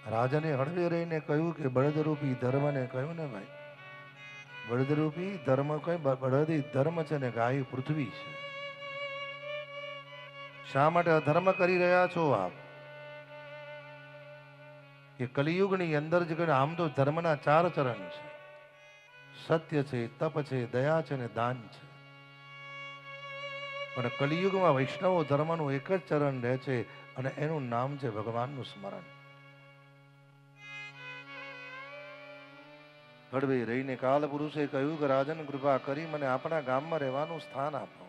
રાજાને હળવે રહીને કહ્યું કે બળદરૂપી ધર્મને કહ્યું ને ભાઈ, બળદરૂપી ધર્મ કઈ બળદી ધર્મ છે ને ગાય પૃથ્વી છે. શા માટે અધર્મ કરી રહ્યા છો આપ? કે કલિયુગની અંદર જ આમ તો ધર્મના 4 ચરણ છે. સત્ય છે, તપ છે, દયા છે ને દાન છે. પણ કલિયુગમાં વૈષ્ણવ ધર્મનું એક જ ચરણ રહે છે અને એનું નામ છે ભગવાનનું સ્મરણ. હળવે રહીને કાલ પુરુષે કહ્યું કે રાજન કૃપા કરી મને આપણા ગામમાં રહેવાનું સ્થાન આપો.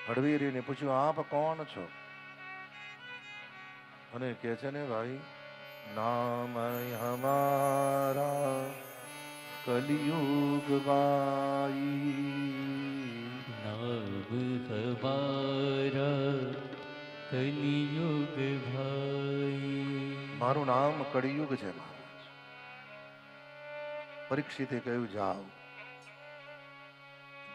હળવી રહીને પૂછ્યું આપ કોણ છો? અને કે છે ને ભાઈ, નામ હમારા કલિયુગ ભાઈ, નામ હમારા કલિયુગ ભાઈ. મારું નામ કળિયુગ છે મહારાજ. પરીક્ષિતે કહ્યું જાઓ.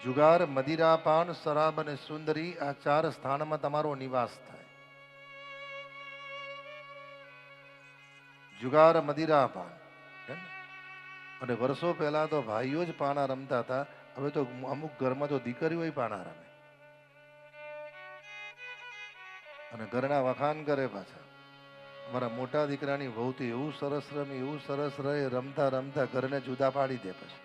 જુગાર, મદિરા, પાન, શરાબ અને સુંદરી આ 4 સ્થાનમાં તમારો નિવાસ થાય. જુગાર, મદિરા, પાન. અને વર્ષો પહેલા તો ભાઈઓ જ પાણા રમતા હતા. હવે તો અમુક ઘરમાં તો દીકરીઓ પાણા રમે અને ઘરના વખાણ કરે પાછા. મારા મોટા દીકરાની વહુથી એવું સરસ રમે, એવું સરસ રહે, રમતા રમતા ઘરને જુદા પાડી દે પછી.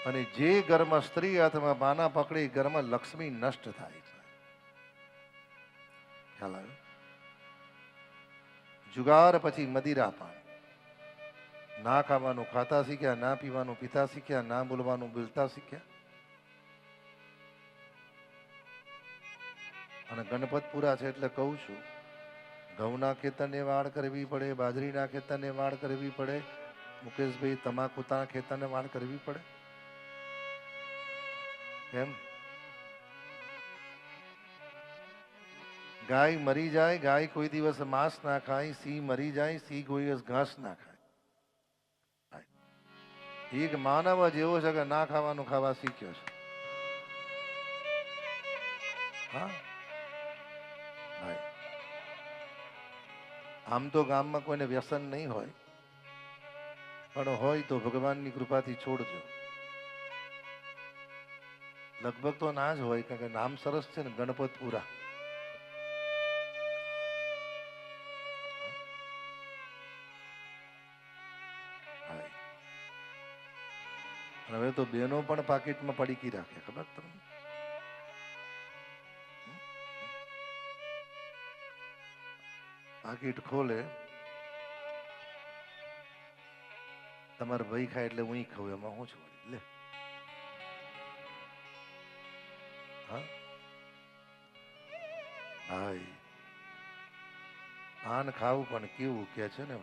અને જે ઘરમાં સ્ત્રી હાથમાં પાના પકડી ઘરમાં લક્ષ્મી નષ્ટ થાય છે. ખ્યાલ આવ્યો? જુગાર પછી મદિરા પાન. ના ખાવાનું ખાતા શીખ્યા, ના પીવાનું પીતા શીખ્યા, ના બોલવાનું બોલતા શીખ્યા. અને ગણપતપુરા છે એટલે કહું છું, ઘઉંના ખેતરને વાડ કરવી પડે, બાજરીના ખેતરને વાડ કરવી પડે, મુકેશભાઈ તમાકુના ખેતરને વાડ કરવી પડે. કેમ? ગાય મરી જાય, ગાય કોઈ દિવસ માંસ ના ખાય. સિંહ મરી જાય, સિંહ કોઈ દિવસ ઘાસ ના ખાય. એક માનવ જ એવો છે કે ના ખાવાનું ખાવા શીખ્યો છે. હા ભાઈ, આમ તો ગામમાં કોઈને વ્યસન નહીં હોય, પણ હોય તો ભગવાનની કૃપાથી છોડજો. લગભગ તો ના જ હોય, કારણ કે નામ સરસ છે ને, ગણપતપુરા. હવે તો બેનો પણ પાકીટમાં પડીકી રાખે, ખબર તમને? પાકીટ ખોલે, તમારે ભાઈ ખાય એટલે હું ખાઉં, એમાં હું છું લે. હા ભાઈ, પાન ખાવું પણ કેવું કે છે ને